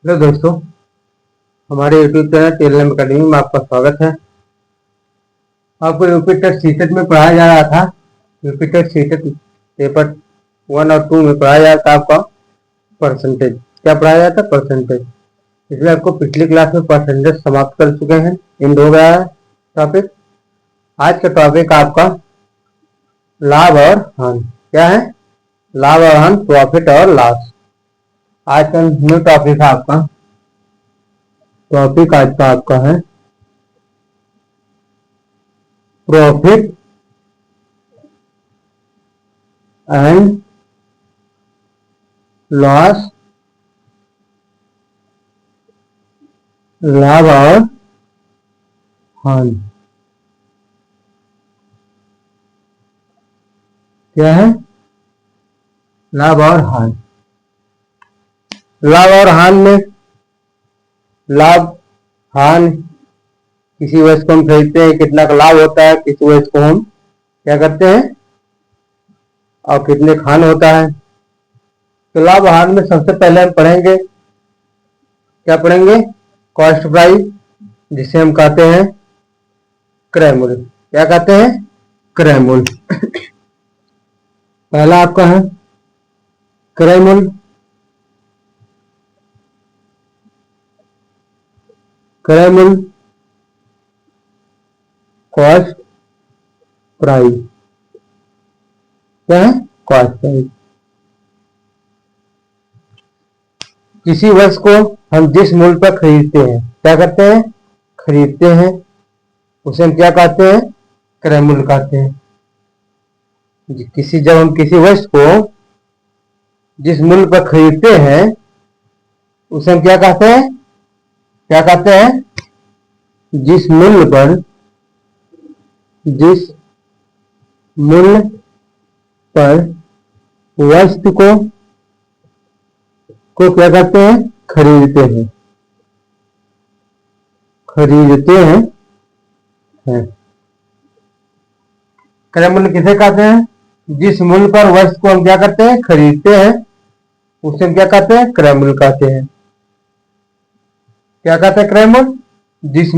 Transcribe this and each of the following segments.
Hello दोस्तों, हमारे YouTube channel Taylor academy में आपका स्वागत है। आपको यूपी सीटेट में पढ़ाया जा रहा था। यूपी सीटेट पेपर 1 और 2 में पढ़ाया जाता था आपका परसेंटेज। क्या पढ़ाया जाता है? परसेंटेज। इसलिए आपको पिछली क्लास में परसेंटेज समाप्त कर चुके हैं, एंड हो गया है टॉपिक। आज का टॉपिक आपका लाभ और हानि। क्या है? लाभ और हानि, प्रॉफिट और लॉस। आज का न्यू टॉपिक है आपका। टॉपिक आज का आपका है प्रॉफिट एंड लॉस, लाभ और हानि। क्या है? लाभ और हानि। लाभ और हानि में लाभ हानि, किसी वस्तु को हम खरीदते हैं, कितना का लाभ होता है, किसी वस्तु को हम क्या करते हैं और कितने का हानि होता है। तो लाभ हानि में सबसे पहले हम पढ़ेंगे, क्या पढ़ेंगे? कॉस्ट प्राइस, जिसे हम कहते हैं क्रय मूल्य। क्या कहते हैं? क्रय मूल्य। पहला आपका है क्रय मूल्य। क्रय मूल्य, कॉस्ट प्राइस। क्या है? Cost price. किसी वस्तु को हम जिस मूल्य पर खरीदते हैं, क्या करते हैं? खरीदते हैं, उसे हम क्या कहते हैं? क्रय मूल्य कहते हैं। जब हम किसी वस्तु को जिस मूल्य पर खरीदते हैं, उसे हम क्या कहते हैं? क्या कहते हैं? जिस मूल्य पर वस्तु को क्या करते हैं? खरीदते हैं। क्रय मूल्य किसे कहते हैं? जिस मूल्य पर वस्तु को हम क्या करते हैं? खरीदते हैं, उसे हम क्या कहते हैं? क्रय मूल्य कहते हैं। क्या कहते हैं? क्रय मूल्य। जिस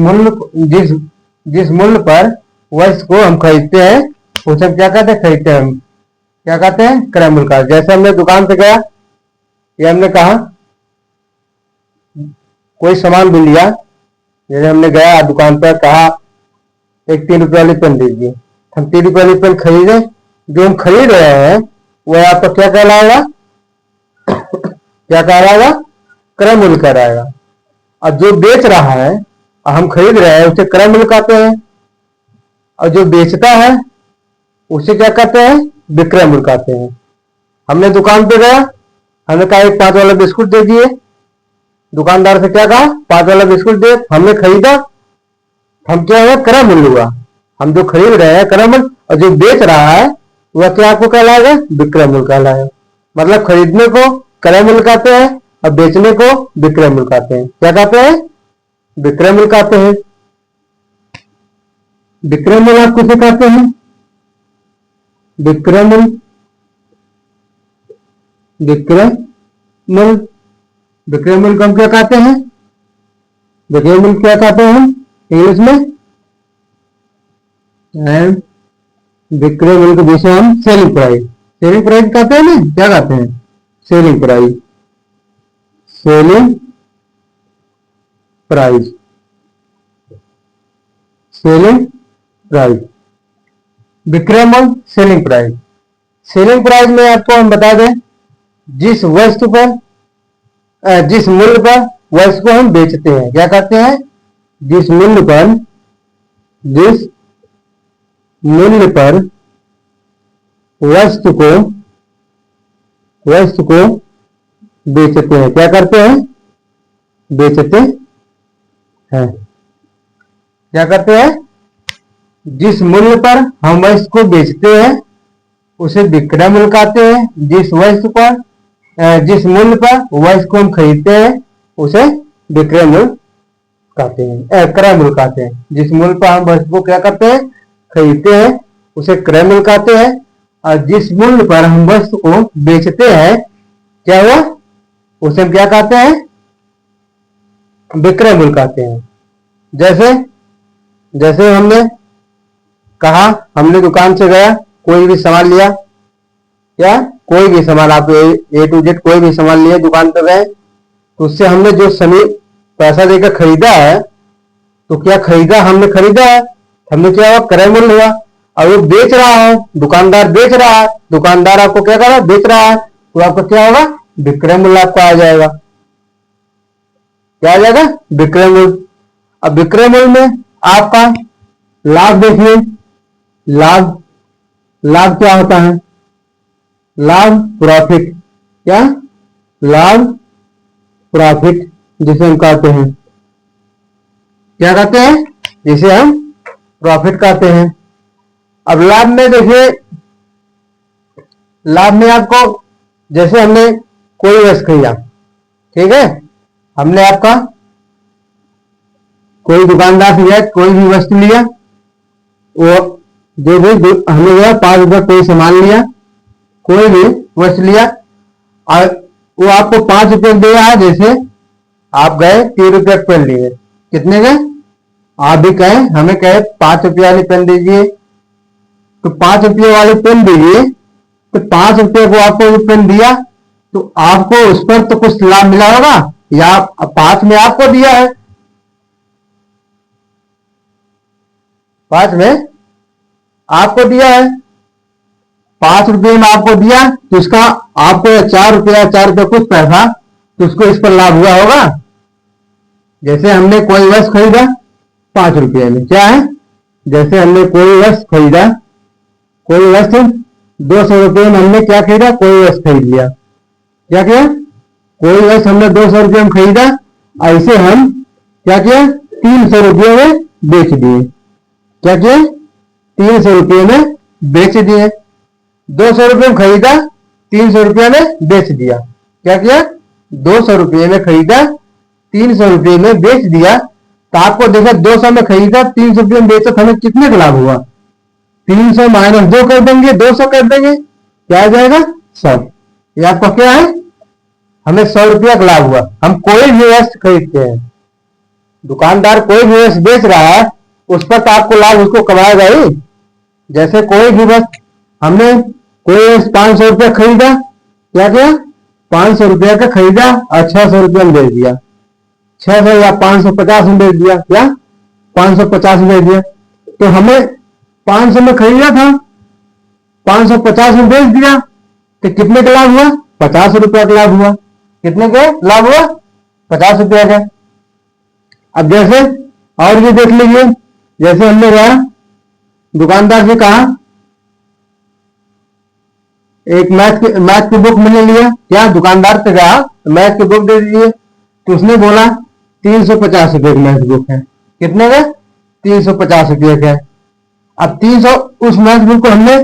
मूल्य पर वस्तु को हम खरीदते हैं, उसे हम क्या कहते हैं? खरीदते हैं, हम क्या कहते हैं? क्रय मूल्य का। जैसे हमने दुकान पे गया, ये हमने कहा कोई सामान भी लिया, जैसे हमने गया दुकान पर, कहा एक 3 रुपये वाली पेन दीजिए। हम 3 रुपये वाली पेन खरीदे, जो हम खरीद रहे हैं वह आपका क्या कहलाएगा? क्या कहलाएगा? क्रय मूल्य कहलाएगा। और जो बेच रहा है और हम खरीद रहे हैं, उसे क्रय मूल्य कहते हैं। और जो बेचता है उसे क्या कहते हैं? विक्रय मूल्य कहते हैं। हमने दुकान पे गया, हमने कहा एक 5 वाला बिस्कुट दे दिए। दुकानदार से क्या कहा? 5 वाला बिस्कुट दे। हमने खरीदा, हम क्या है? क्रय मूल्य हुआ। हम जो खरीद रहे हैं क्रय मूल्य, और जो बेच रहा है वह क्या आपको कहलाएगा? विक्रय मूल्य कहलाएगा। मतलब खरीदने को क्रय मूल्य कहते हैं और बेचने को विक्रय मूल्य कहते हैं। क्या कहते हैं? विक्रय मूल्य कहते हैं। विक्रय मूल्य आप किसे कहते हैं? विक्रय मूल्य, विक्रय मूल्य, विक्रय मूल्य को हम क्या कहते हैं? विक्रय मूल्य क्या कहते हैं हम इंग्लिश में? विक्रय मूल्य को जिसे हम सेलिंग प्राइस, सेलिंग प्राइस कहते हैं ना। क्या कहते हैं? Selling price. Selling price, selling price, विक्रय मूल्य, सेलिंग प्राइस। सेलिंग प्राइस में आपको हम बता दें, जिस वस्तु पर जिस मूल्य पर वस्तु को हम बेचते हैं, क्या कहते हैं? जिस मूल्य पर वस्तु को बेचते हैं, क्या करते हैं? बेचते हैं। क्या करते हैं? जिस मूल्य पर हम वस्तु को बेचते हैं उसे विक्रय मूल्य कहते हैं। जिस मूल्य पर वस्तु को हम खरीदते हैं उसे विक्रय मूल्य कहते हैं, क्रय मूल्य कहते हैं। जिस मूल्य पर हम वस्तु को क्या करते हैं? खरीदते हैं, उसे क्रय मूल्य कहते हैं। और जिस मूल्य पर हम वस्तु को बेचते हैं, क्या हुआ? उसे हम क्या कहते हैं? विक्रय मूल्य कहते हैं। जैसे जैसे हमने कहा, हमने दुकान से गया, कोई भी सामान लिया, क्या कोई भी सामान, आप ए टू जेड कोई भी सामान लिया, दुकान पर गए, तो उससे हमने जो समय पैसा देकर खरीदा है, तो क्या खरीदा, हमने खरीदा है, हमने क्या हुआ, क्रय मूल्य हुआ। और वो बेच रहा है, दुकानदार बेच रहा है, दुकानदार आपको क्या कर रहा है, बेच रहा है, तो आपका क्या होगा, विक्रय मूल्य आपका आ जाएगा। क्या आ जाएगा, विक्रय मूल्य। अब विक्रय मूल्य में आपका लाभ देखिए, लाभ, लाभ क्या होता है, लाभ प्रॉफिट, क्या लाभ प्रॉफिट जिसे हम कहते हैं, क्या कहते हैं, जिसे हम प्रॉफिट कहते हैं। अब लाभ में देखिए, लाभ में आपको, जैसे हमने कोई वस्तु खरीदा, ठीक है, हमने आपका कोई दुकानदार से लिया, कोई भी वस्तु लिया, वो जो भी हमने लिया 5 रुपये कोई सामान लिया, कोई भी वस्तु लिया, और वो आपको 5 रुपये दे रहा है। जैसे आप गए 3 रुपये पेन लिए, कितने गए, आप भी कहे, हमें कहे 5 रुपये वाली पेन दीजिए, तो 5 रुपये वाली पेन दीजिए, तो 5 रुपये को आपको पेन दिया, तो आपको उस पर तो कुछ लाभ मिला होगा, या 5 में आपको दिया है, 5 में आपको दिया है, 5 रुपये में आपको दिया, तो इसका आपको 4 रुपये कुछ पैसा, तो उसको इस पर लाभ हुआ होगा। जैसे हमने कोई वस्तु खरीदा 5 रुपये में, क्या है, जैसे हमने कोई वस्तु खरीदा, कोई वस्तु 200 रुपये में हमने क्या खरीदा, कोई वस्तु खरीद लिया, क्या किया, कोई वस्तु हमने 200 रुपये में खरीदा, ऐसे हम क्या किया, 300 रुपये में बेच दिए, क्या किया, 300 रुपये में बेच दिए, 200 रुपये में खरीदा, 300 रुपये में बेच दिया, क्या किया, 200 रुपये में खरीदा, 300 रुपये में बेच दिया। तो आपको देखा 200 में खरीदा, 300 रुपये में बेचा, तो हमें कितने का लाभ हुआ, 300 माइनस 2 कर देंगे, 200 कर देंगे, क्या आ जाएगा, 100। ये आपका क्या है, हमें 100 रुपया का लाभ हुआ। हम कोई भी वस्तु खरीदते हैं, दुकानदार कोई भी वस्तु बेच रहा है, उस पर तो आपको लाभ उसको कमाएगा ही। जैसे कोई भी वस्तु हमने कोई वस्तु 500 रुपया खरीदा, क्या किया, 500 रुपया का खरीदा और 600 रुपया में बेच दिया, 600 या 550 में बेच दिया, क्या 550 में बेच दिया, तो हमें 500 में खरीदा था, 550 में बेच दिया, तो कितने का लाभ हुआ, 50 रुपया का लाभ हुआ। कितने का लाभ हुआ, 50 रुपया का। अब जैसे और भी देख लीजिए, जैसे हमने गया दुकानदार से कहा एक मैथ की बुक मैंने लिया, क्या दुकानदार से कहा मैथ की बुक दे दीजिए, तो उसने बोला 350 रुपये की मैथ बुक है, कितने का, 350 रुपये का। अब 300 उस मैथ बुक को हमने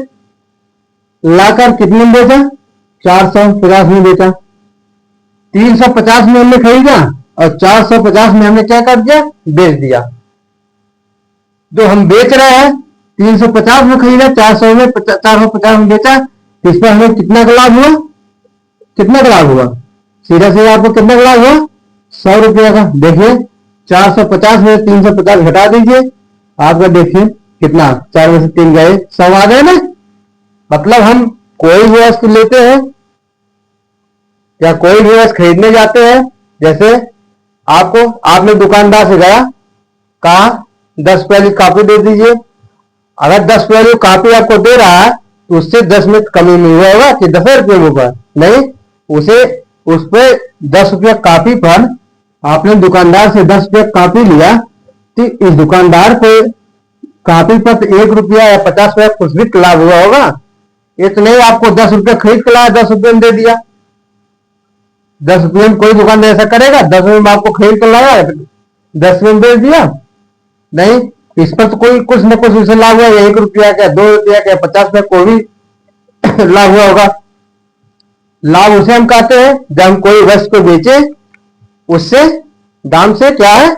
लाकर कितने में बेचा, 450 में बेचा। 350 में हमने खरीदा और 450 में हमने क्या कर दिया, बेच दिया। जो हम बेच रहे हैं 350 में खरीदा, 450 में बेचा, इस पर हमें कितना का लाभ हुआ, कितना का लाभ हुआ, सीधा सीधा आपको कितना का लाभ हुआ, 100 रुपया का। देखिए 450 में 350 घटा दीजिए, आपका देखिए कितना, 4 में से 3 गए, 100 आ गए ना। मतलब हम कोई भी वस्तु लेते हैं या कोई भी वस्तु खरीदने जाते हैं, जैसे आपको, आपने दुकानदार से गया, कहा 10 रुपए की कॉपी दे दीजिए। अगर 10 रुपए की कॉपी आपको दे रहा है तो उससे 10 में कमी नहीं हुआ होगा कि 10 रुपये में होगा, नहीं, उसे उस पर 10 रुपया कॉपी पर आपने दुकानदार से 10 रुपया कॉपी लिया, तो इस दुकानदार को कॉपी पर 1 रुपया या 50 रुपया कुछ भी लाभ हुआ होगा। ये तो नहीं आपको 10 रुपया खरीद के लाया, 10 रुपये में दे दिया। 10 रुपये में कोई दुकानदार ऐसा करेगा, 10 रुपये में आपको खरीद कर लाया, 10 रुपये में दे दिया, नहीं, इस पर तो कोई कुछ न कुछ उसे लाभ हुआ, 1 रुपया का, 2 रुपया का, 50 रुपया कोई भी लाभ हुआ होगा। लाभ उसे हम कहते हैं जब हम कोई वस्तु को बेचे, उससे दाम से क्या है,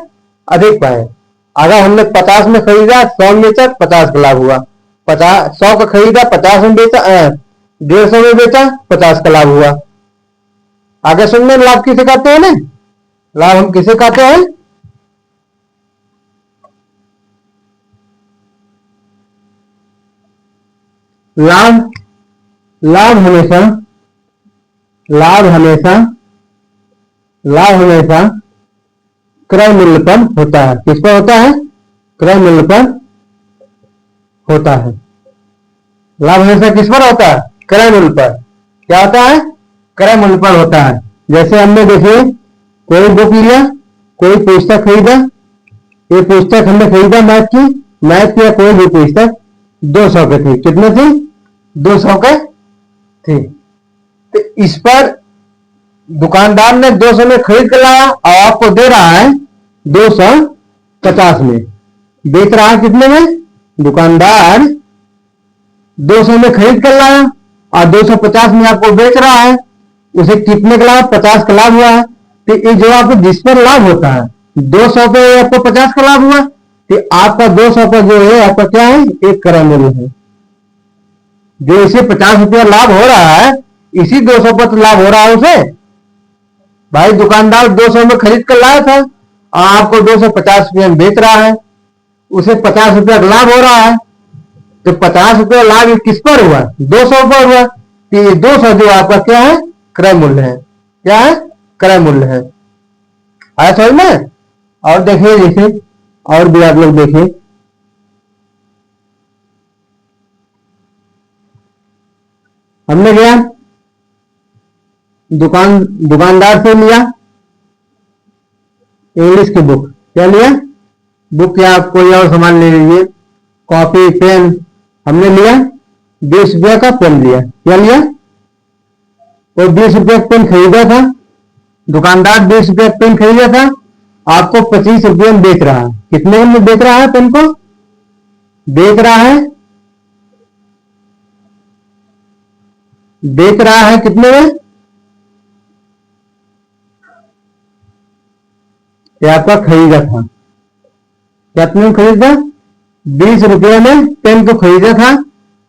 अधिक पाए। अगर हमने 50 में खरीदा, 100 में बेचा, 50 का लाभ हुआ। 100 का खरीदा, 50 में बेचा, 150 में बेचा, 50 का लाभ हुआ। आगे सुनने, लाभ किसे कहते हैं ना, लाभ हम किसे कहते हैं, लाभ लाभ हमेशा लाभ हमेशा लाभ हमेशा क्रय मूल्य पर होता है। किस पर होता है? क्रय मूल्य पर होता है। लाभ हमेशा किस पर होता है? क्रय मूल्य पर। क्या होता है? क्रय मूल्य पर होता है। जैसे हमने देखिए कोई बुक लिया, कोई पुस्तक खरीदा, ये पुस्तक हमने खरीदा मैथ की या कोई भी पुस्तक 200 के थी। कितने थी? 200 के थी। तो इस पर दुकानदार ने 200 में खरीद कर लाया और आपको दे रहा है 250 में। बेच रहा है कितने में? दुकानदार 200 में खरीद कर लाया और 250 में आपको बेच रहा है। उसे कितने का लाभ? 50 का लाभ हुआ है। तो ये जो आपको जिस पर लाभ होता है 200 पे आपको 50 का लाभ हुआ, तो आपका 200 पर जो है आपका क्या है? एक क्रय मूल्य है। जो इसे 50 रुपया लाभ हो रहा है, इसी 200 पर तो लाभ हो रहा है उसे। भाई दुकानदार 200 में खरीद कर लाया था और आपको 250 रुपया में बेच रहा है, उसे 50 रुपया का लाभ हो रहा है। तो 50 रुपया लाभ किस पर हुआ? 200 पर हुआ। तो ये 200 जो आपका क्या है? क्रय मूल्य है। क्या है? क्रय मूल्य है। आया समझ में? और देखिए जैसे और भी आप लोग देखिए, हमने गया दुकानदार से लिया इंग्लिश की बुक। क्या लिया? बुक या आप कोई और सामान ले लीजिए, कॉपी पेन। हमने लिया 20 रुपया का पेन लिया। क्या लिया? वो 20 रुपया का पेन खरीदा था, दुकानदार 20 रुपया का पेन खरीदा था, आपको 25 रुपये में बेच रहा है। कितने में बेच रहा है? पेन को बेच रहा है कितने में? ये आपका खरीदा था। कितने में खरीदा? 20 रुपये में पेन को खरीदा था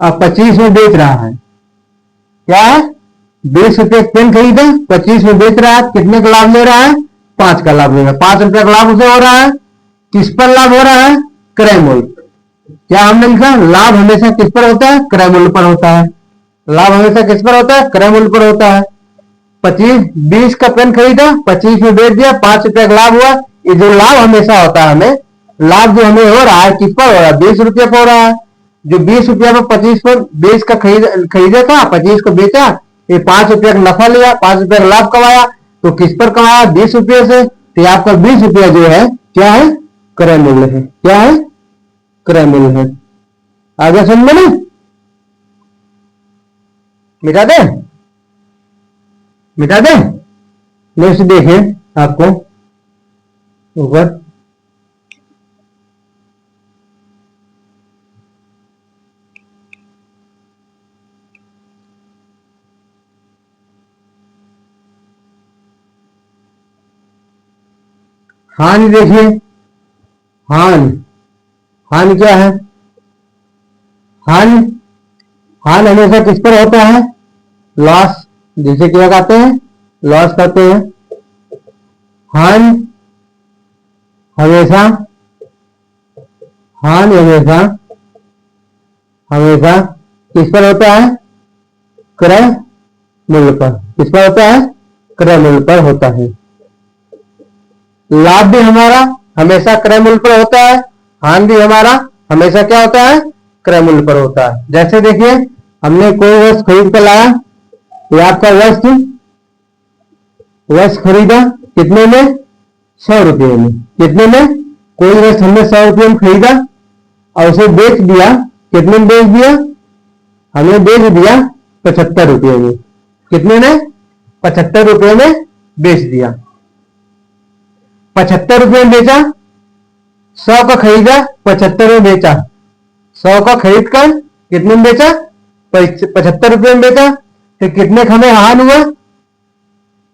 और 25 में बेच रहा है। क्या है? 20 रुपये पेन खरीदा, 25 में बेच रहा है। कितने का लाभ ले रहा है? 5 का लाभ ले रहा है। 5 रुपये का लाभ उसे हो रहा है। किस पर लाभ हो रहा है? क्रय मूल्य। क्या हमने लिखा? लाभ हमेशा किस पर होता है? क्रय मूल्य पर होता है। लाभ हमेशा किस पर होता है? क्रय मूल्य पर होता है। 20 का पेन खरीदा, 25 में बेच दिया, 5 रुपये का लाभ हुआ। ये जो लाभ हमेशा होता है हमें, लाभ जो हमें हो रहा है किस पर हो रहा है? 20 रुपये पर हो रहा है। जो 20 रुपया पर 25 पर 20 का खरीदा था, 25 को बेचा, ये 5 रुपया का नफा लिया, 5 रुपया का लाभ कमाया। तो किस पर कमाया? 20 रुपये से। तो आपका 20 रुपया जो है क्या है? क्रय मूल्य है। क्या है? क्रय मूल्य है। आगे समझ में? मिटा दे मिटा दे। नेक्स्ट देखिए आपको ऊपर हानि देखिए। हानि हानि क्या है? हानि हानि हमेशा किस पर होता है? लॉस। जिसे क्या कहते हैं? लॉस करते हैं। हानि हमेशा हानि हमेशा हमेशा किस पर होता है? क्रय मूल्य पर। किस पर होता है? क्रय मूल्य पर होता है। लाभ भी हमारा हमेशा क्रय मूल्य पर होता है, हानि भी हमारा हमेशा क्या होता है? क्रय मूल्य पर होता है। जैसे देखिए हमने कोई वस्तु खरीद कर लाया, ये आपका वस्तु खरीदा कितने में? 100 रुपये में। कितने में? कोई वस्तु हमने 100 रुपये में खरीदा और उसे बेच दिया। कितने में बेच दिया? हमने बेच दिया 75 रुपये में। कितने में? 75 रुपये में बेच दिया। 75 रुपये में बेचा, 100 का खरीदा, 75 में बेचा। 100 का खरीद कर कितने में बेचा? 75 रुपये में बेचा। तो कितने हमें हान हुआ?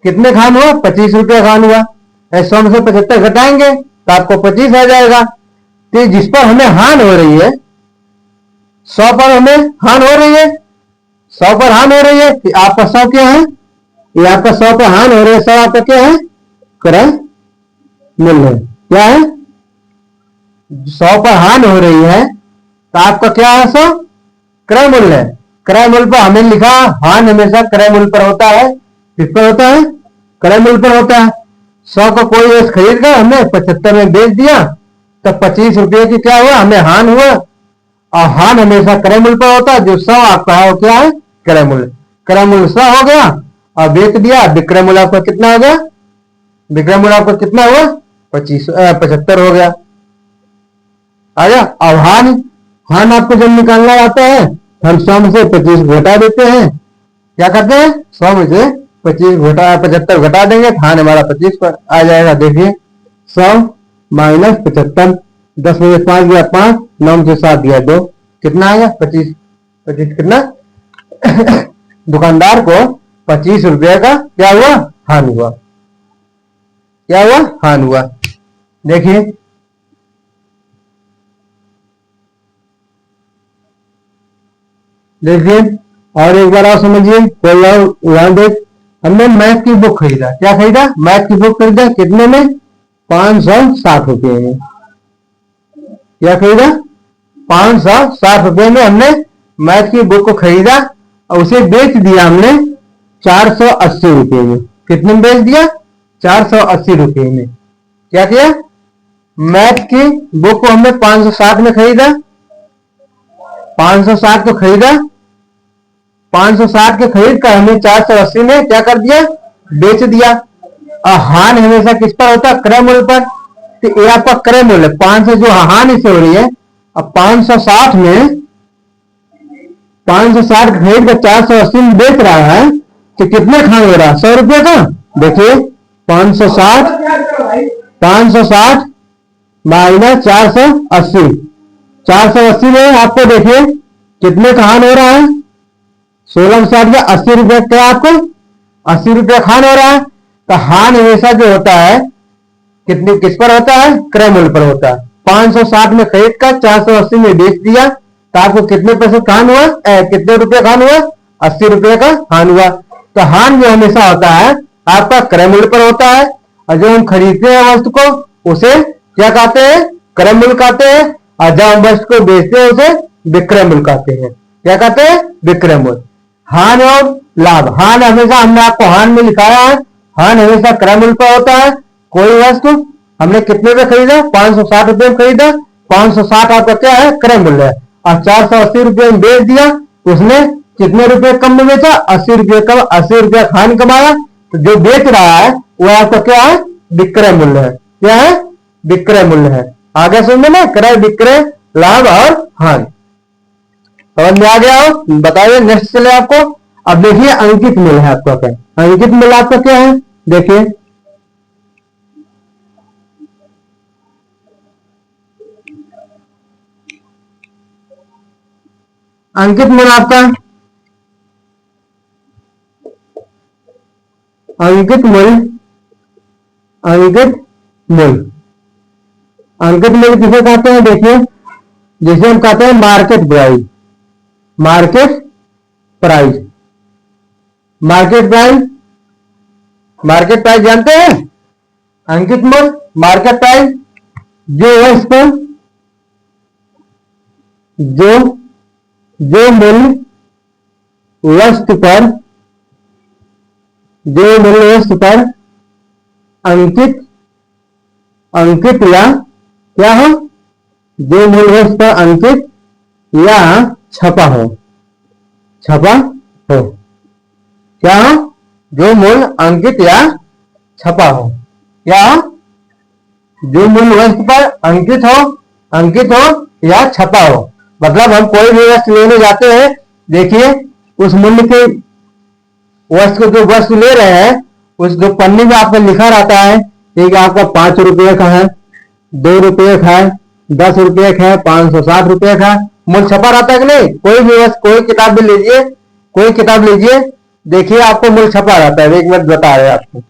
कितने खान हुआ? 25 रुपये खान हुआ। 100 में से 75 घटाएंगे तो आपको 25 आ जाएगा। तो जिस पर हमें हान हो रही है, 100 पर हमें हान हो रही है, 100 पर हान हो रही है, कि आपका 100 क्या है? ये आपका 100 पर हान हो रही है। 100 आपका क्या है? क्रय मूल्य है। क्या है? 100 पर हान हो रही है तो आपका क्या है? 100 क्रय मूल्य है। क्रय मूल्य पर हमें लिखा, हान हमेशा क्रय मूल्य पर होता है। किस पर होता है? क्रय मूल्य पर होता है। 100 का कोई वस्तु खरीद कर हमने 75 में बेच दिया तो 25 रुपये की क्या हुआ? हमें हान हुआ। और हान हमेशा क्रय मूल्य पर होता है। जो 100 आपका है वो क्या है? क्रय मूल्य। क्रय मूल्य 100 हो गया और बेच दिया, विक्रय मूल्य आपका कितना हो गया? विक्रय मूल्य आपका कितना हुआ? 75 हो गया। आ गया। अब हान, हान आपको जब निकालना आता है हम 100 में से 25 घटा देते हैं। क्या करते हैं? 100 में से 25 घटा 75 घटा देंगे तो हान हमारा 25 पर आ जाएगा। देखिए 100 माइनस 75, 10 में से 5 गया 5, 9 में से 7 गया 2, कितना आएगा? 25। 25 कितना? दुकानदार को 25 रुपये का क्या हुआ? हान हुआ। क्या हुआ? हान हुआ। देखिए देखिए और एक बार और समझिए। कोई और उदाहरण देख, हमने मैथ की बुक खरीदा। क्या खरीदा? मैथ की बुक खरीदा। कितने में? 560 रुपये में। क्या खरीदा? 560 रुपये में हमने मैथ की बुक को खरीदा और उसे बेच दिया हमने 480 रुपये में। कितने में बेच दिया? 480 रुपये में। क्या किया? मैथ की बुक को हमने 560 में खरीदा, 560 को खरीदा, 560 के खरीद कर हमने 480 में क्या कर दिया? बेच दिया। और हान हमेशा किस पर होता है? क्रय मूल्य पर। तो ये आपका क्रय मूल्य 500 जो हान इसे हो रही है। अब 560 में 560 खरीद कर 480 में बेच रहा है तो कितने खान हो रहा है? 100 रुपये का। देखिए 560 माइनस 480, 480 में आपको देखिए कितने का हान हो रहा है? 16 में 60 का 80 रुपये का आपको 80 रुपये खान हो रहा है। तो हान हमेशा जो होता है कितने किस पर होता है? क्रय मूल्य पर होता है। 560 में खरीद कर 480 में बेच दिया तो आपको कितने पैसे खान हुआ? कितने रुपए खान हुआ? 80 रुपये का हान हुआ। तो हान जो हमेशा होता है आपका क्रय मूल्य पर होता है। और जो हम खरीदते हैं वस्तु को उसे क्या कहते हैं? क्रय मूल्य कहते हैं। और जब हम वस्तु को बेचते हैं उसे विक्रय मूल्य कहते हैं। क्या कहते हैं? विक्रय मूल्य। हान और लाभ, हान हमेशा हमने आपको हान में लिखाया है। हान हमेशा क्रय मूल्य पर होता है। कोई वस्तु हमने कितने में खरीदा? 560 रुपये में खरीदा। 560 आपका क्या है? क्रय मूल्य है। और 480 रुपये में बेच दिया, उसने कितने रुपए कम में बेचा? 80 रुपये कम, 80 रुपया हान कमाया। तो जो बेच रहा है वो आपका क्या है? विक्रय मूल्य है। क्या है? विक्रय मूल्य है। आगे सुनने में क्रय, विक्रय, लाभ और हान समझ में आ गया हो? बताइए नेक्स्ट चले आपको। अब देखिए अंकित मूल्य है आपका क्या? अंकित मूल्य आपका क्या है? देखिए अंकित मूल्य आपका, अंकित मूल्य, अंकित मूल्य, अंकित मूल्य किसे कहते हैं? देखिए जिसे हम कहते हैं market price. Market price, market price, market price जानते हैं? अंकित मूल्य, मार्केट प्राइस जो वस्तु, जो मूल्य वस्तु पर, जो मूल्य वस्तु पर अंकित, अंकित या क्या हो? जो मूल्य वस्तु पर अंकित या छपा हो, छपा हो। क्या हो? जो मूल्य अंकित या छपा हो। क्या हो? जो मूल्य वस्तु पर अंकित हो, अंकित हो या छपा हो। मतलब हम कोई भी वस्तु लेने जाते हैं, देखिए उस मूल्य के वस्तु जो वस्तु ले रहे हैं उस जो पन्नी में आपको लिखा रहता है, एक आपका 5 रुपये का है, 2 रुपये का है, 10 रुपये का है, 560 रुपये का मूल्य छपा रहता है कि नहीं? कोई भी वस्तु, कोई किताब भी लीजिए, कोई किताब लीजिए, देखिए आपको मूल्य छपा रहता है। एक मिनट बता रहे हैं आपको।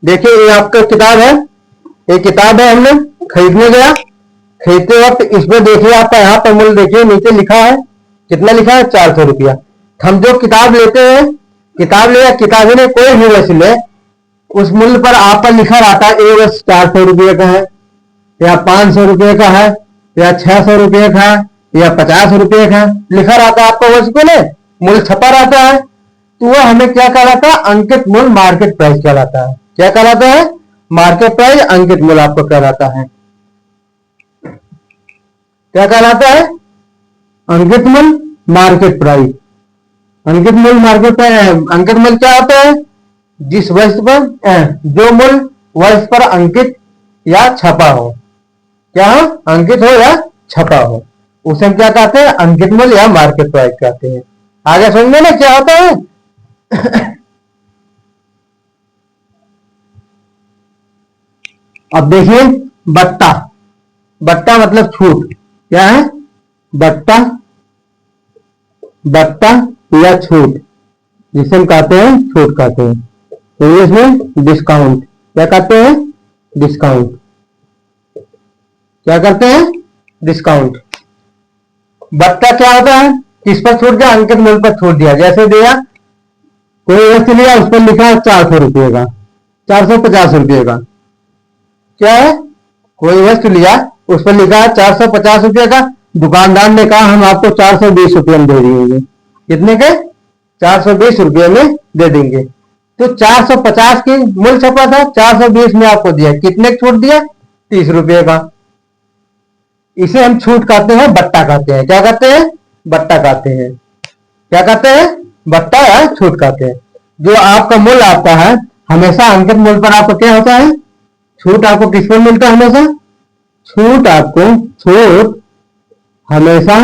देखिए ये आपका किताब है, एक किताब है, हमने खरीदने गया, खरीदते वक्त इसमें देखिए आपका यहाँ पर मूल्य देखिए नीचे लिखा है, कितना लिखा है? 400 रुपया। हम जो किताब लेते हैं, किताब ले या किताबी ने कोई भी वस्तु ले, उस मूल्य पर आप पर लिखा रहता है ये वस्तु 400 रुपये का है या 500 रुपये का है या 600 रुपये का या 50 रुपये का लिखा रहता है आपको वस्तु ने, मूल्य छपा रहता है, तो वह हमें क्या कहलाता है? अंकित मूल्य, मार्केट प्राइस कहलाता है। क्या कहलाता है? मार्केट प्राइस, अंकित मूल्य आपको कहलाता है। क्या कहलाता है? अंकित मूल्य, मार्केट प्राइस। अंकित मूल्य, मार्केट प्राइस। अंकित मूल्य क्या होता है? जिस वस्तु पर जो मूल्य वस्तु पर अंकित या छपा हो, क्या हो? अंकित हो या छपा हो, उसे हम क्या कहते हैं? अंकित मूल्य या मार्केट प्राइस कहते हैं। आगे समझे ना क्या होता है? अब देखिए बट्टा। बट्टा मतलब छूट। क्या है? बट्टा, बट्टा या छूट, जिसे हम कहते हैं छूट कहते हैं। इंग्लिश में डिस्काउंट। क्या कहते हैं? डिस्काउंट। क्या करते हैं? डिस्काउंट। बट्टा क्या होता है? किस पर छूट दिया? अंकित मूल्य पर छूट दिया। जैसे दिया, कोई वस्तु लिया, उस पर लिखा है 400 रुपये का, 450 रुपये का। क्या है? कोई वस्तु लिया, उस पर लिखा है 450 रुपये का, दुकानदार ने कहा हम आपको 420 रुपये में दे देंगे। कितने के? 420 रुपये में दे देंगे। तो 450 की मूल्य छपा था, 420 में आपको दिया, कितने छूट दिया? 30 रुपये का। इसे हम छूट कहते हैं, बट्टा कहते हैं। क्या कहते हैं? बट्टा कहते हैं। क्या कहते हैं? बट्टा या छूट कहते हैं। जो आपका मूल्य आपका है, हमेशा अंकित मूल्य पर आपको क्या होता है? छूट आपको किस पर मिलता है? हमेशा छूट आपको, छूट हमेशा,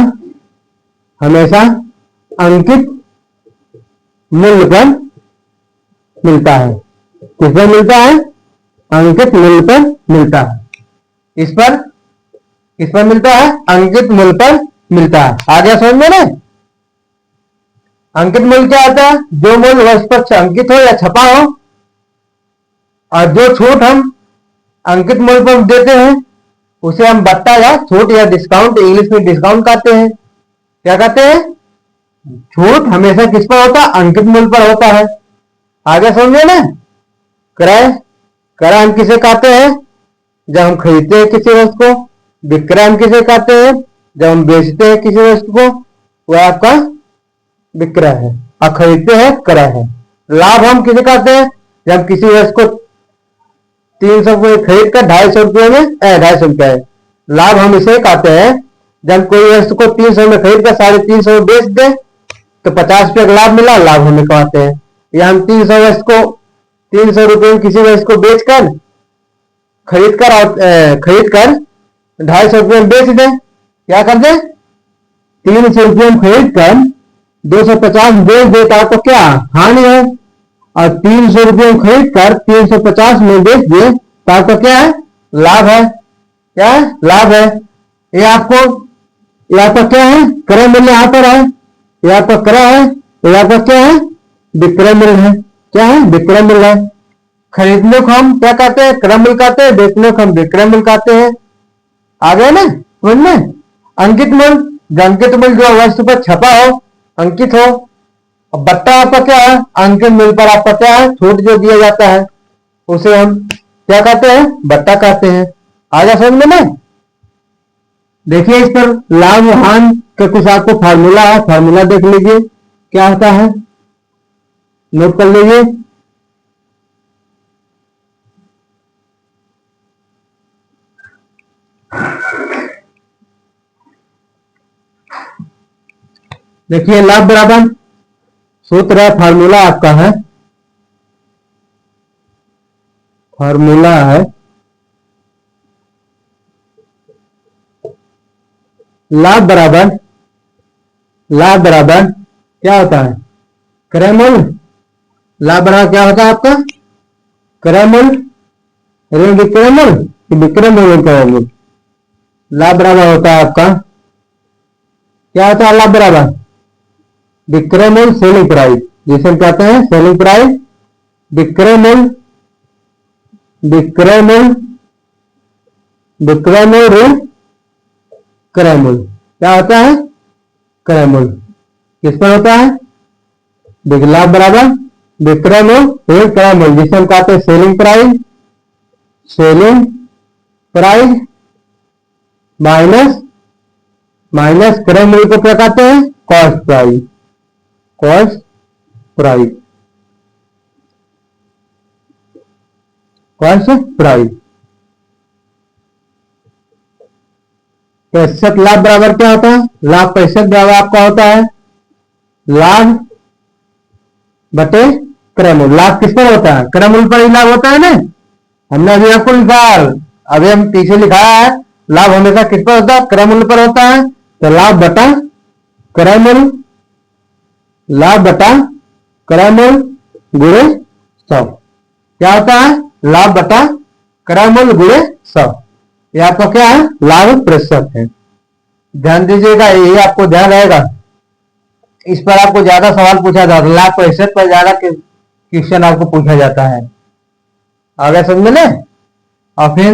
हमेशा अंकित मूल्य पर मिलता है। किस पर मिलता है? अंकित मूल्य पर मिलता है। इस पर, किस पर मिलता है? अंकित मूल्य पर मिलता है। आगे समझ में ना? अंकित मूल्य क्या होता है? जो मूल्य वस्तु पर अंकित हो या छपा हो, और जो छूट हम अंकित मूल्य पर देते हैं, उसे हम बट्टा या छूट या डिस्काउंट, इंग्लिश में डिस्काउंट कहते हैं। क्या कहते हैं? छूट हमेशा किस पर होता है? अंकित मूल्य पर होता है। आगे समझे ना? क्रय। क्रय हम किसे कहते हैं? जब हम खरीदते हैं किसी वस्तु को। विक्रय हम किसे कहते हैं? जब हम बेचते हैं किसी वस्तु को, वह आपका विक्रय है, और खरीदते हैं क्रय है। लाभ हम किसे कहते हैं? जब किसी वस्तु को 300 रुपये खरीद कर 250 रुपये में 250 रुपये है, लाभ हम इसे कहते हैं। जब कोई वस्तु को 300 में खरीद कर 350 में बेच दे, तो 50 रुपये का लाभ मिला, लाभ हमें कहते हैं। या हम 300 वस्तु को 300 रुपये में किसी वस्तु को बेचकर खरीद कर 250 रुपये में बेच दे, क्या कर दे? 300 रुपये में खरीद कर 250 बेच दे, तो आपको क्या हानि है? और 300 रुपये में खरीद कर 350 में बेच दे, तो आपका क्या है? लाभ है। क्या है? लाभ है। ये आपको, ये आपका क्या है? क्रय मूल्य यहाँ पर है। ये आपका क्रय है, ये आपका क्या है? विक्रय मूल्य है। क्या है? विक्रय मूल्य है। खरीदने को हम क्या कहते हैं? क्रय मूल्य कहते हैं। बेचने को हम विक्रय मूल्य कहते हैं। आ गया ना समझ में? अंकित मूल्य, अंकित मूल्य जो वस्तु पर छपा हो, अंकित हो। अब बट्टा आपका क्या है? अंकित मूल्य पर आपका क्या है? छूट जो दिया जाता है, उसे हम क्या कहते हैं? बट्टा कहते हैं। आगे समझ में ना? देखिए इस पर लाभ हानि का कुछ आपको फार्मूला है, फार्मूला देख लीजिए क्या होता है, नोट कर लीजिए। देखिए लाभ बराबर, सूत्र है, फार्मूला आपका है, फार्मूला है लाभ बराबर, लाभ बराबर क्या होता है? क्रय मूल्य। लाभ बराबर क्या होता है आपका? क्रय मूल्य ऋण विक्रय मूल्य, विक्रय मूल्य क्रय मूल्य। लाभ बराबर होता है आपका, क्या होता है लाभ बराबर? विक्रय मूल्य सेलिंग प्राइस, जिसे हम कहते हैं सेलिंग प्राइस। विक्रय मूल्य, विक्रय मूल्य, विक्रय मूल्य ऋण क्रय मूल्य। क्या होता है? क्रय मूल्य। किस पर होता है? लाभ बराबर विक्रय मूल्य ऋण क्रय मूल्य, जिसे हम कहते हैं selling price, selling price minus minus क्रय मूल्य को क्या कहते हैं? Cost price. Cost price, cost price. प्रतिशत लाभ बराबर क्या होता है? लाभ प्रतिशत बराबर आपका होता है लाभ बटे क्रय मूल्य। लाभ किस पर होता है? क्रय मूल्य पर ही लाभ होता है ना। हमने अभी आपको लिखा, अभी हम पीछे लिखा है लाभ हमेशा किस पर होता है? क्रय मूल्य पर होता है। तो लाभ बटा क्रय मूल्य, लाभ बटा क्रय मूल्य गुणे 100 क्या होता है? लाभ बटा क्रय मूल्य गुणे 100। ये आपका क्या है? लाभ प्रतिशत है। ध्यान दीजिएगा, ये आपको ध्यान रहेगा। इस पर आपको ज्यादा सवाल पूछा जाता है, लाभ प्रतिशत पर ज्यादा क्वेश्चन आपको पूछा जाता है। आगे समझ में। और फिर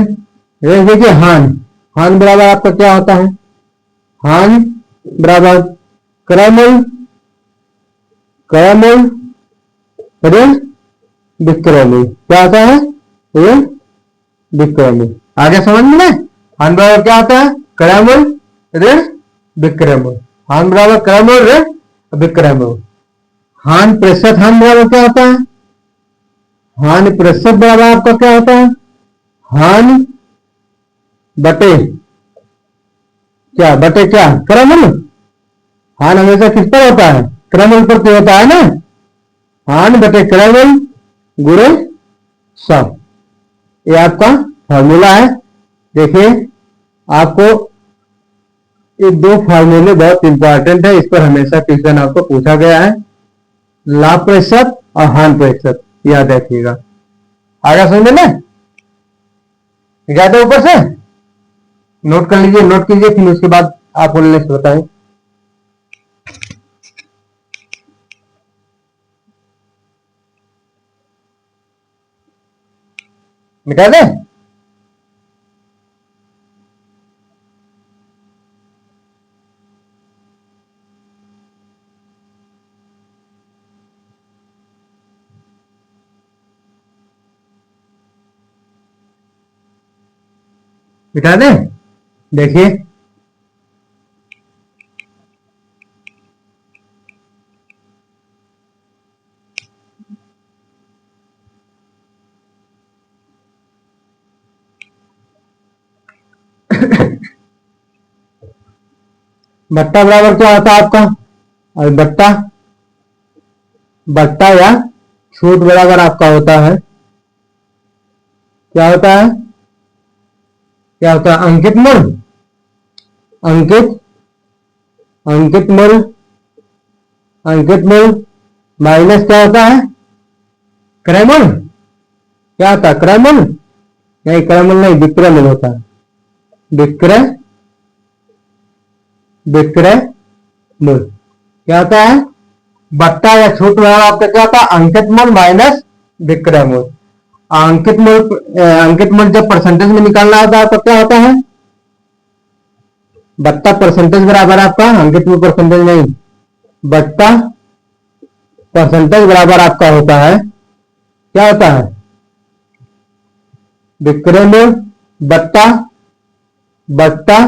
देखिए हानि। हानि बराबर आपका क्या होता है? हानि बराबर क्रय मूल्य, क्रय मूल्य ऋण विक्रय मूल्य। क्या होता है? ऋण विक्रय मूल्य। आगे समझ में। हानि बराबर क्या होता है? क्रय मूल्य ऋण विक्रय मूल्य। हानि बराबर क्रय मूल्य ऋण विक्रय मूल्य। हानि प्रतिशत, हानि बराबर क्या होता है? हानि प्रतिशत बराबर आपका क्या होता है? हानि बटे क्या? बटे क्या? क्रय मूल्य। हानि हमेशा किस पर होता है? क्रय मूल्य पर क्यों होता है ना। हानि बटे क्रय मूल्य गुणे 100। ये आपका फॉर्मूला है। देखिए आपको ये दो फॉर्मूले बहुत इंपॉर्टेंट है, इस पर हमेशा क्वेश्चन आपको पूछा गया है। लाभ प्रतिशत और हानि प्रतिशत याद रखिएगा। आगे समझ में। ज्यादा ऊपर से नोट कर लीजिए, नोट कीजिए, फिर उसके बाद आप नेक्स्ट बताएं। मिटा दे। मिटा दे। देखिए बट्टा बराबर क्या होता है आपका? और बट्टा, बट्टा या छूट बराबर आपका होता है क्या होता है? क्या होता है? अंकित मूल्य, अंकित अंकित मूल्य, अंकित मूल्य माइनस क्या होता है? क्रय मूल्य। क्या होता है? क्रय मूल्य नहीं, क्रय मूल्य नहीं, विक्रय मूल्य होता है। विक्रय, विक्रय मूल्य क्या होता है? बट्टा या छूट बराबर आपका क्या होता है? अंकित मूल्य माइनस विक्रय मूल्य। अंकित मूल्य, अंकित मूल्य जब परसेंटेज में निकालना होता है तो क्या होता है? बट्टा परसेंटेज बराबर आपका अंकित मूल्य, परसेंटेज नहीं, बट्टा परसेंटेज बराबर आपका होता है क्या होता है? विक्रय मूल्य बट्टा, बट्टा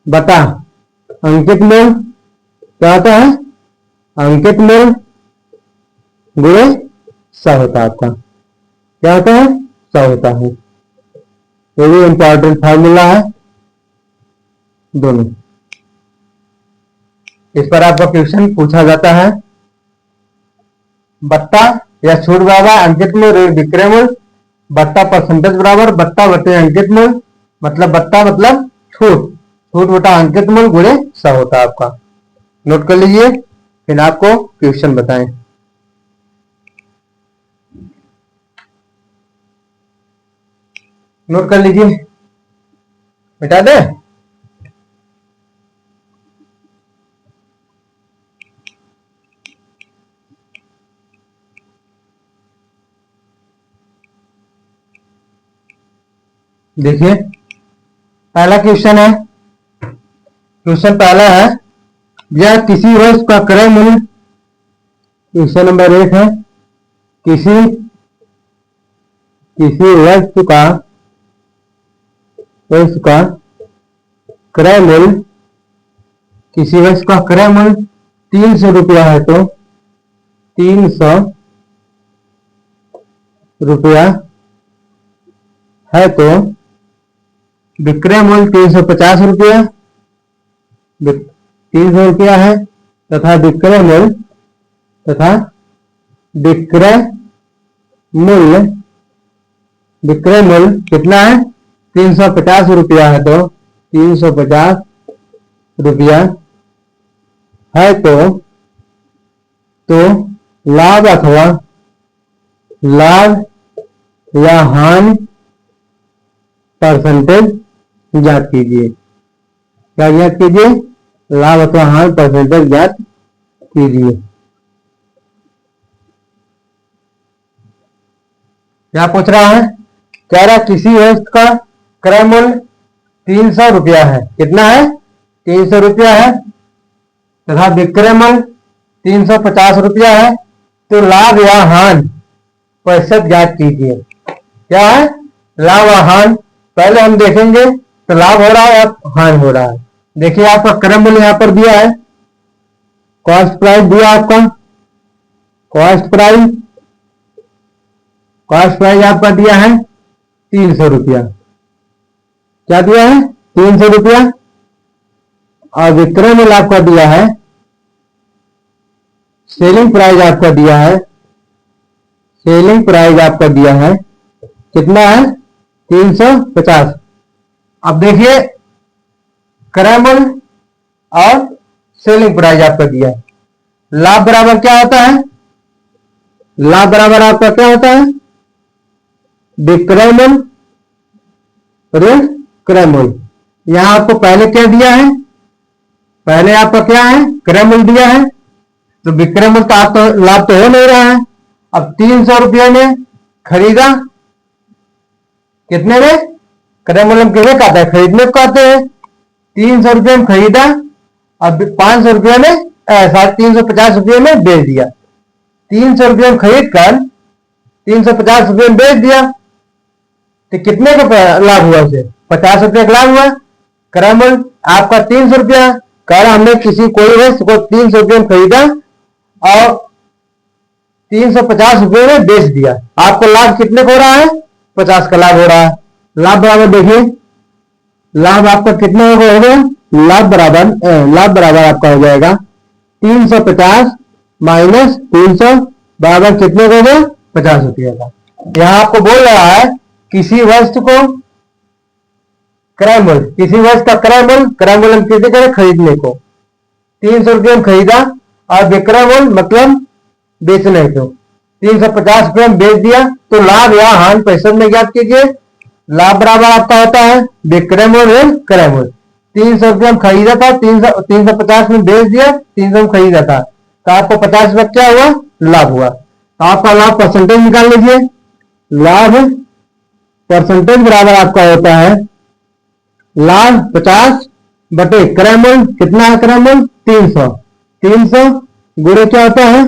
बटा अंकित मूल्य क्या होता है? अंकित मूल्य गुणे 100 होता है आपका। क्या होता है? 100 होता है। ये भी इंपॉर्टेंट फार्मूला है दोनों। इस पर आपका क्वेश्चन पूछा जाता है। बट्टा या छूट बराबर अंकित मूल्य विक्रय मूल्य, बट्टा परसेंटेज बराबर बट्टा बटे अंकित मूल्य, मतलब बट्टा मतलब छूट, छूट बटा अंकित मूल्य गुणे 100 होता है आपका। नोट कर लीजिए, फिर आपको क्वेश्चन बताएं। नोट कर लीजिए। मिटा दे। देखिए पहला क्वेश्चन है, क्वेश्चन पहला है, यह किसी वस्तु का क्रय मूल्य, क्वेश्चन नंबर 1 है, किसी किसी वस्तु का क्रय मूल्य, किसी वस्तु का क्रय मूल्य 300 रुपया है तो 300 रुपया है तो विक्रय मूल्य 350 रुपया, 300 रुपया है तथा विक्रय मूल्य कितना है? 350 रुपया है तो 350 रुपया है तो लाभ अथवा लाभ या हानि परसेंटेज ज्ञात कीजिए। क्या ज्ञात कीजिए? लाभ अथवा हानि परसेंटेज ज्ञात कीजिए। क्या पूछ रहा है? कह रहा किसी वस्तु का क्रय मूल्य 300 रुपया है। कितना है? 300 रुपया है तथा विक्रय मूल्य 350 रुपया है तो लाभ या हानि प्रतिशत ज्ञात कीजिए। क्या है? लाभ या हानि। पहले हम देखेंगे तो लाभ हो रहा है या हानि हो रहा है। देखिए आपका क्रय मूल्य यहां पर दिया है, कॉस्ट प्राइस दिया आपका, कॉस्ट प्राइस आपका दिया है 300 रुपया। क्या दिया है? 300 रुपया। और विक्रय मूल्य आपका दिया है, सेलिंग प्राइस आपका दिया है, सेलिंग प्राइस आपका दिया है कितना है? 350। अब देखिए क्रय मूल्य और सेलिंग प्राइस आपका दिया है। लाभ बराबर क्या होता है? लाभ बराबर आपका क्या होता है? विक्रय मूल्य ऋण क्रय मूल्य। यहां आपको पहले क्या दिया है? पहले आपका क्या है? क्रय मूल्य दिया है तो विक्रय मूल्य का तो लाभ तो हो नहीं रहा है। अब 300 रुपये में खरीदा, कितने में? क्रय मूल्य हम कितने कहते हैं? खरीदने को कहते हैं। 300 रुपये में खरीदा, अब 500 रुपये में 350 रुपये में बेच दिया। 300 रुपये में खरीद कर 350 रुपये में बेच दिया तो कितने का लाभ हुआ? उसे 50 रुपये का लाभ हुआ। क्रय मूल्य आपका 300 रुपया, कर हमने किसी कोई वस्तु को 300 रुपये में खरीदा और 350 रुपये में बेच दिया। आपको लाभ कितने को हो रहा है? 50 का लाभ हो रहा है। लाभ बराबर देखिए, लाभ आपका कितना हो गया? लाभ बराबर आपका हो जाएगा 350 माइनस 300 बराबर कितने को हो गया? 50 रुपये का। यहां आपको बोल रहा है किसी वस्तु को क्रय मूल्य, किसी वस्तु का क्रय मूल्य हम कितने करें? खरीदने को 300 रुपये में खरीदा और विक्रय मूल्य मतलब बेचने को 350 रुपये में बेच दिया तो लाभ या हानि प्रतिशत में ज्ञात कीजिए। लाभ बराबर आपका होता है विक्रय मूल्य ऋण क्रय मूल्य। 300 रुपये में खरीदा था, 350 में बेच दिया, 300 में खरीदा था तो आपको 50 रुपये क्या हुआ? लाभ हुआ। तो आपका लाभ परसेंटेज निकाल लीजिए। लाभ परसेंटेज बराबर आपका होता है लाभ 50 बटे क्रय मूल्य। कितना है क्रय मूल्य? 300। 300 गुणे क्या होता है?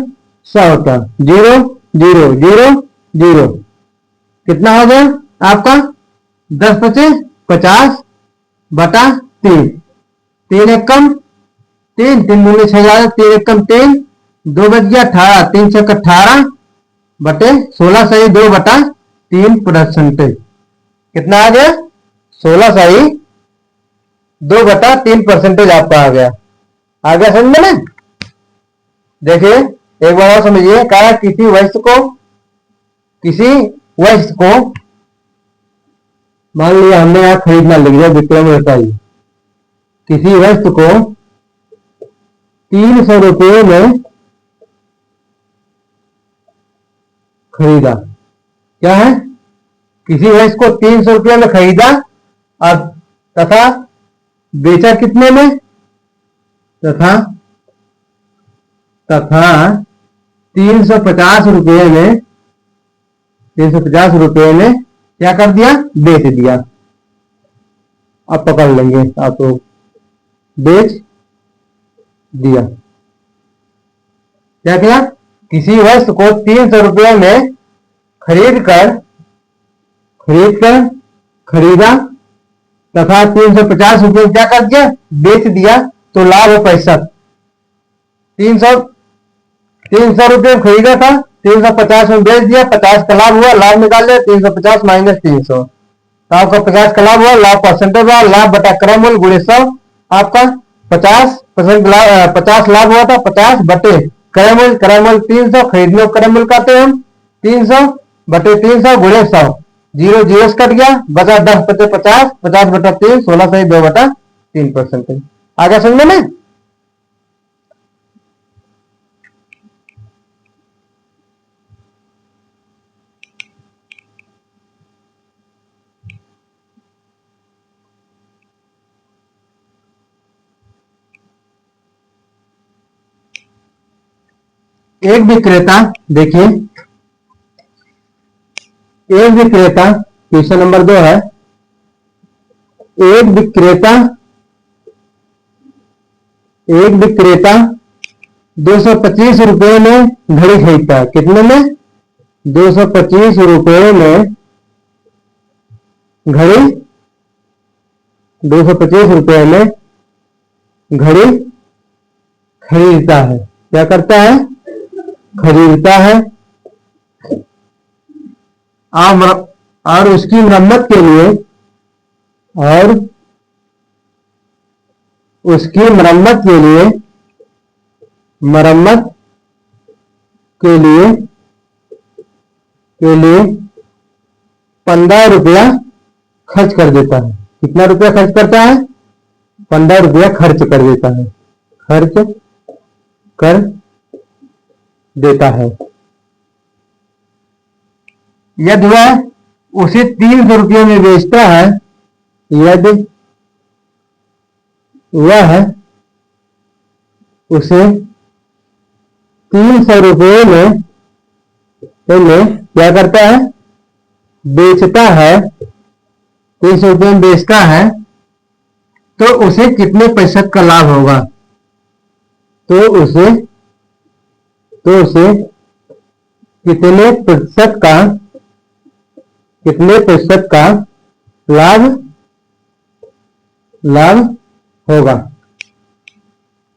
100 होता है। 0 0 0 0 कितना हो गया आपका? 10 बचे 50 बटा 3। 3 एकम 3, 3 दूनी 6, 3 एकम 3, 2 बच गया 18, 3 छक 18 बटे 16 सही 2 बटा 3 परसेंटेज। कितना आ गया? 16 सही 2 बटा 3 परसेंटेज आपका आ गया। आ गया समझ में ना? देखिए एक बार और समझिए। कहा किसी वस्तु को मान लिया हमने यहां खरीदना लिख दिया, विक्रय मूल्य बताइए। किसी वस्तु को 300 रुपये में खरीदा। क्या है? किसी वस्तु को 300 रुपये में खरीदा और तथा बेचा कितने में? तथा 350 रुपये में, 350 रुपये में क्या कर दिया? बेच दिया। अब पकड़ लेंगे आप तो बेच दिया। क्या किया? किसी वस्तु को 300 रुपये में खरीदा तथा 350 रुपये क्या कर दिया, बेच दिया, तो लाभ है 65। 300 रुपये में खरीदा था, 350 में बेच दिया, 50 का लाभ हुआ, लाभ निकाल लिया, 350 माइनस 300, तो आपका 50 का लाभ हुआ, लाभ परसेंटेज हुआ, लाभ बटा क्रय मूल्य गुणे 100, आपका 50% 50 लाभ हुआ था, 50 बटे क्रय मूल्य 300, खरीदने क्रय मूल्य कहते हैं हम, 300 बटे 300 गुणे 100, 0 0 कट गया, बचा 10 बटे 50, 50 बटा 3, 16 सही 2 बटा 3%। आगे समझ में? एक विक्रेता, देखिए एक विक्रेता, क्वेश्चन नंबर 2 है, एक विक्रेता 225 रुपए में घड़ी खरीदता है। कितने में? 225 रुपए में घड़ी, 225 रुपए में घड़ी खरीदता है। क्या करता है? खरीदता है। और उसकी मरम्मत के लिए, और उसकी मरम्मत के लिए 15 रुपया खर्च कर देता है। कितना रुपया खर्च करता है? 15 रुपया खर्च कर देता है, खर्च कर देता है। यदि वह उसे 300 रुपये में बेचता है, यदि वह उसे 300 रुपये में क्या करता है? बेचता है, 300 रुपये में बेचता है, तो उसे कितने प्रतिशत का लाभ होगा? तो उसे कितने प्रतिशत का लाभ होगा?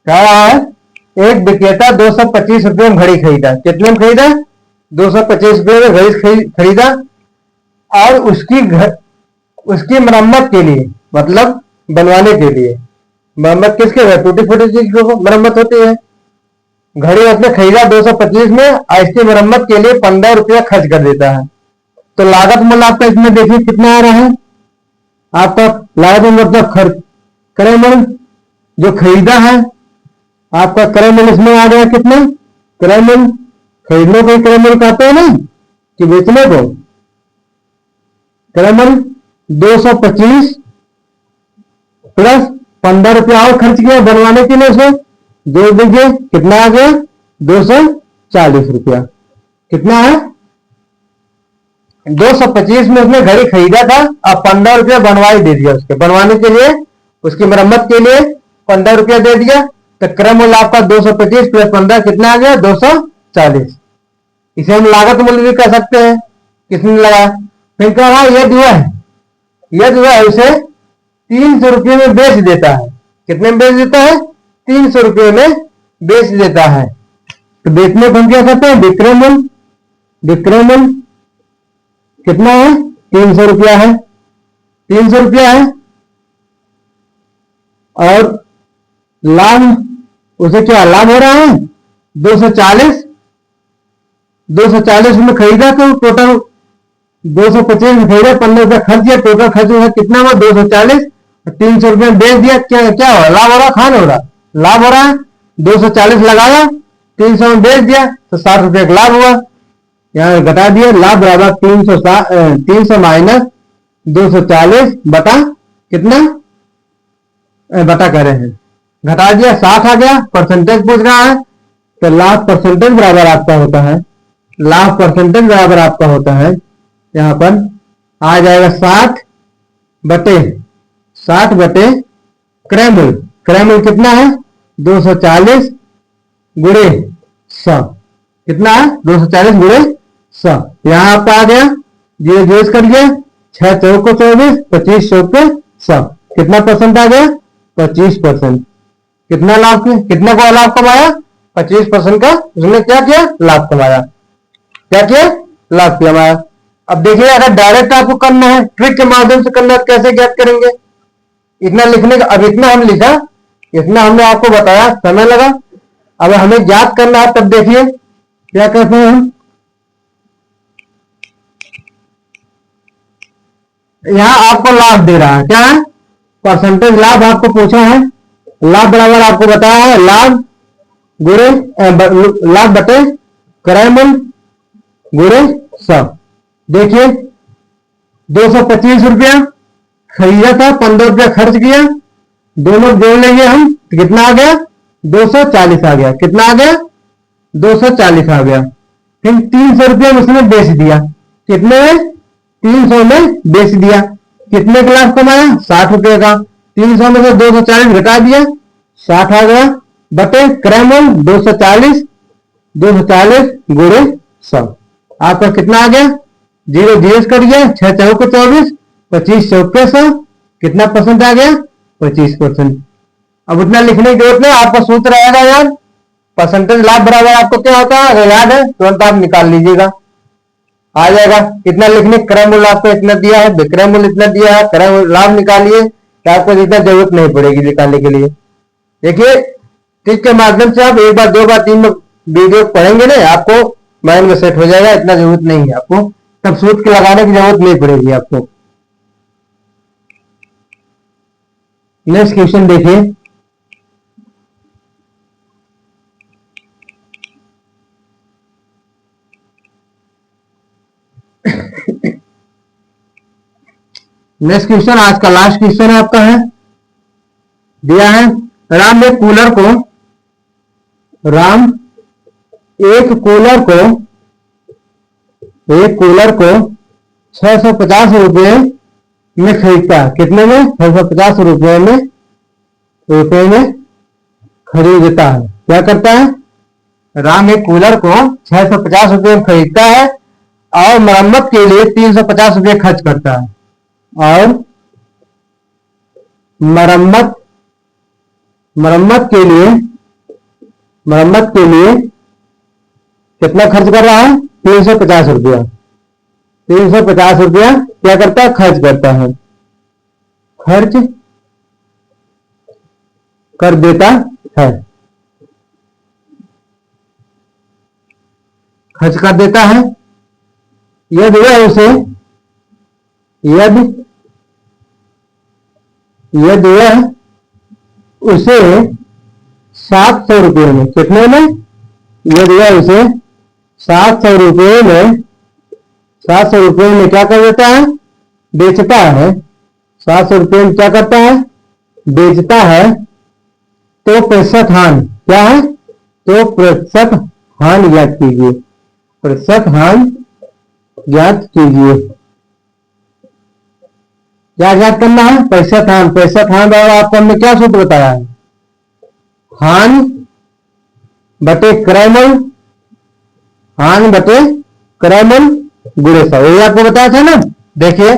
क्या है? एक विक्रेता 225 रुपये में घड़ी खरीदा। कितने में खरीदा? 225 रुपये में घड़ी खरीदा, और उसकी मरम्मत के लिए, मतलब बनवाने के लिए, मरम्मत किसके लिए? टूटी फूटी चीज की मरम्मत होती है। घड़ी उसने खरीदा 225 में, और इसकी मरम्मत के लिए 15 रुपया खर्च कर देता है। तो लागत मूल्य आपका इसमें देखिए कितना आ रहा है। आपका लागत मतलब खर्च, क्रय मूल्य जो खरीदा है, आपका क्रय मूल्य इसमें आ गया कितना? क्रय मूल्य, खरीदने को क्रय मूल्य कहते हैं ना, कि बेचने को। क्रय मूल्य 225 प्लस 15 रुपया और खर्च किया बनवाने के लिए, उसे जोड़ दीजिए, कितना आ गया? 240 रुपया। कितना है? 225 में उसने घड़ी खरीदा था, अब 15 रुपया बनवाई दे दिया उसके, बनवाने के लिए, उसकी मरम्मत के लिए 15 रुपया दे दिया, तो क्रय मूल्य आपका 225 प्लस 15 कितना आ गया? 240। इसे हम लागत मूल्य भी कह सकते हैं। किसने लगा? फिर कहा यदि वह उसे 300 रुपये में बेच देता है। कितने में बेच देता है? 300 रुपये में बेच देता है। तो बेचने को हम क्या कहते हैं? विक्रय मूल्य। विक्रय मूल्य कितना है? 300 रुपया है, 300 रुपया है। और लाभ, उसे क्या लाभ हो रहा है? 240 में खरीदा, तो टोटल 225 में खरीदा, 15 रुपया खर्च किया, टोटल खर्च हुआ कितना हुआ? 240। 300 रुपये में बेच दिया, क्या क्या हो रहा? लाभ हो रहा, खान हो रहा, लाभ हो रहा है। 240 लगाया, 300 में बेच दिया, तो 60 रुपये का लाभ हुआ। यहाँ घटा दिया, लाभ बराबर 300 माइनस 240 बटा कितना? बटा कर रहे हैं, घटा दिया, 60 आ गया। परसेंटेज पूछ रहा है, तो लाभ परसेंटेज बराबर आपका होता है, लाभ परसेंटेज बराबर आपका होता है, यहाँ पर आ जाएगा 60 बटे क्रय मूल्य। क्रय मूल्य कितना है? 240 गुणे 100। कितना है? 240 गुणे 100। यहाँ आपका आ गया, 0 कर गया, 6 चौको 24, 25 चौके सब। कितना परसेंट आ गया? 25%। कितना लाभ, कितना का लाभ कमाया? 25% का उसने क्या किया? लाभ कमाया। क्या किया? लाभ कमाया। अब देखिए, अगर डायरेक्ट आपको करना है, ट्रिक के माध्यम से करना है, कैसे ज्ञात करेंगे? इतना लिखने का, अब इतना हम लिखा, इतना हमने आपको बताया, समय लगा। अब हमें ज्ञात करना है, तब देखिए क्या कहते हैं हम, यहां आपको लाभ दे रहा है, क्या है? परसेंटेज लाभ आपको पूछा है। लाभ बराबर आपको बताया है लाभ गुणे लाभ बटे क्रय मूल्य गुणे सब। देखिए 225 रुपया खरीदा था, 15 रुपया खर्च किया, दोनों जोड़ लेंगे हम तो कितना आ गया? 240 आ गया। कितना आ गया? 240 आ गया। फिर 300 रुपया उसने बेच दिया। कितने में? 300 में बेच दिया। कितने का लाभ कमाया? 60 रुपये का। 300 में से 240 घटा दिया, 60 आ गया, बटे क्रय मूल्य 240, 240 गुणे 100। आपका कितना आ गया? जीरो जीरो कट गया, 6 चौके 24, 25 चौके 100। कितना परसेंट आ गया? 25%। अब उतना लिखने की जरूरत नहीं, आपका सूत्र आएगा यार, परसेंटेज लाभ बराबर आपको क्या होता है? अगर याद है तुरंत आप निकाल लीजिएगा, आ जाएगा। कितना लिखने? क्रय मूल्य आपको इतना दिया है, विक्रय मूल्य इतना दिया है, क्रय मूल्य लाभ निकालिए, तो आपको इतना जरूरत नहीं पड़ेगी निकालने के लिए। देखिए ट्रिक के माध्यम से आप एक बार, दो बार, तीन बार वीडियो पढ़ेंगे ना, आपको माइंड में सेट हो जाएगा। इतना जरूरत नहीं है आपको, तब सूत्र लगाने की जरूरत नहीं पड़ेगी आपको। नेक्स्ट क्वेश्चन देखिए, नेक्स्ट क्वेश्चन आज का लास्ट क्वेश्चन है आपका, है दिया है राम एक कूलर को, राम एक कूलर को 650 रुपए में खरीदता है। कितने में? 650 रुपए में खरीदता है। क्या करता है? राम एक कूलर को 650 रुपए में खरीदता है और मरम्मत के लिए 350 रुपए खर्च करता है। और मरम्मत के लिए कितना खर्च कर रहा है? 350 रुपया। 350 रुपया क्या करता है? खर्च करता है, खर्च कर देता है, खर्च कर देता है। यदि वह उसे 700 रुपये में, कितने में? यदि वह उसे 700 रुपये में क्या कर देता है? बेचता है। 700 रुपये में क्या करता है? बेचता है। तो प्रतिशत हानि क्या है? तो प्रतिशत हानि ज्ञात कीजिए, प्रतिशत हानि ज्ञात कीजिए। क्या ज्ञात करना है? प्रतिशत हानि। प्रतिशत हानि आपको हमने क्या सूत्र बताया है? हानि बटे क्रय मूल्य, हानि बटे क्रय मूल्य गुणे 100, यही आपको बताया था ना। देखिए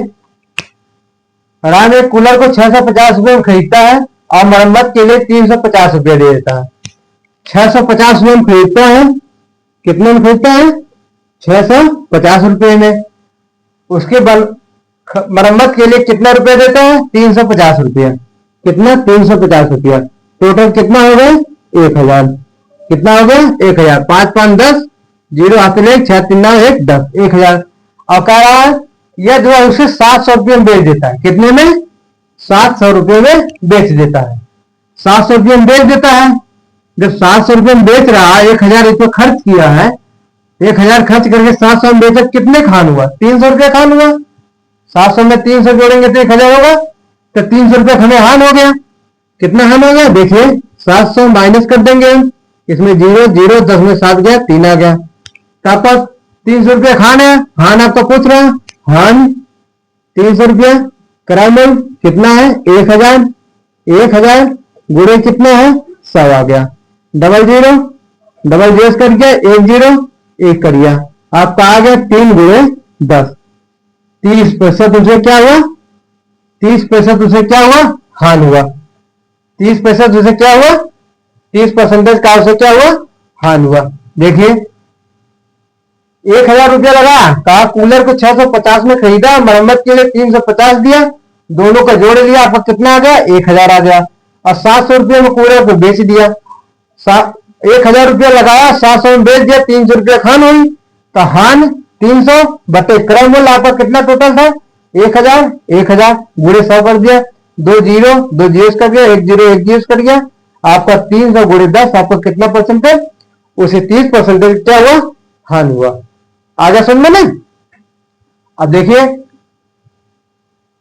राम एक कूलर को 650 रुपये में खरीदता है और मरम्मत के लिए 350 रुपये दे देता है। 650 रुपये में खरीदता है, कितने में खरीदता है? 650 रुपये में। उसके बाद मरम्मत के लिए कितना रुपया देता है? 350 रुपया। कितना? 350 रुपया। टोटल कितना हो गया? 1000। कितना हो गया? 1000। 5 5 10, जीरो हाथ ले, 6 3 9 1 10, 1000। और कह रहा है यह जो है उसे 700 रुपये में बेच देता है। कितने में? 700 रुपये में बेच देता है। 700 रुपये में बेच देता है। जब 700 रुपये में बेच रहा है, 1000 रुपये खर्च किया है, 1000 खर्च करके 700 में बेचा, कितने खान हुआ? 300 रुपये खान हुआ। 700 में 300 जोड़ेंगे तो 1000 होगा, तो 300 रुपये हमें हान हो गया। कितना हान हो गया? देखिए 700 माइनस कर देंगे हम, इसमें 0 0, 10 में 7 गया, 3 आ गया। तो आपका 300 रुपये खान है। हान आपको पूछ रहा है, हान 300 रुपया, क्रय मूल्य कितना है? 1000। 1000 गुणे कितना है? 100 आ गया। डबल जीरो कर गया, 1 0 1 कर गया, आपका आ गया 3 गुणे 10, 30%। उसे क्या हुआ? 30% उसे क्या हुआ, हान हुआ। 30% उसे क्या हुआ, 30% का उसे क्या हुआ, हान हुआ। देखिए 1000 रुपया लगा, कहा कूलर को 650 में खरीदा, मरम्मत के लिए 350 दिया, दोनों का जोड़ लिया, आपका कितना आ गया, 1000 आ गया। और 700 रुपये में कूलर को बेच दिया। 1000 रुपया लगाया, 700 में बेच दिया, 300 रुपया खान हुई। तो हान 300 बटे क्रय मूल्य आपका कितना टोटल था, 1000। 1000 गुणे 100 कर दिया, 2 जीरो 2 जीरो कर दिया, 1 जीरो 1 जीरो कर दिया, आपका 300 गुणे 10 आपका कितना परसेंटेज, उसे 30% क्या हुआ, हान हुआ। आगे समझ में नहीं। अब देखिए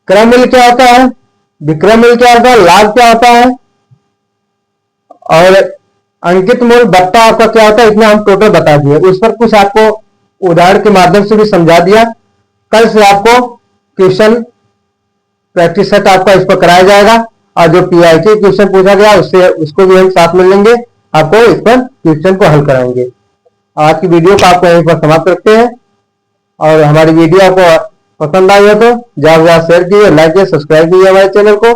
क्रय मूल्य क्या होता है, विक्रय मूल्य क्या होता है, लाभ क्या होता है, और अंकित मूल्य बट्टा आपका क्या होता है, इतना हम टोटल बता दिए। उस पर कुछ आपको उदाहरण के माध्यम से भी समझा दिया। कल से आपको क्वेश्चन प्रैक्टिस सेट आपका इस पर कराया जाएगा, और जो पीआईक्यू क्वेश्चन पूछा गया उससे उसको भी हम साथ में लेंगे, आपको इस पर क्वेश्चन को हल कराएंगे। आज की वीडियो को आपको यहीं पर समाप्त करते हैं, और हमारी वीडियो आपको पसंद आई हो तो ज्यादा से ज्यादा शेयर कीजिए, लाइक कीजिए, सब्सक्राइब कीजिए हमारे चैनल को।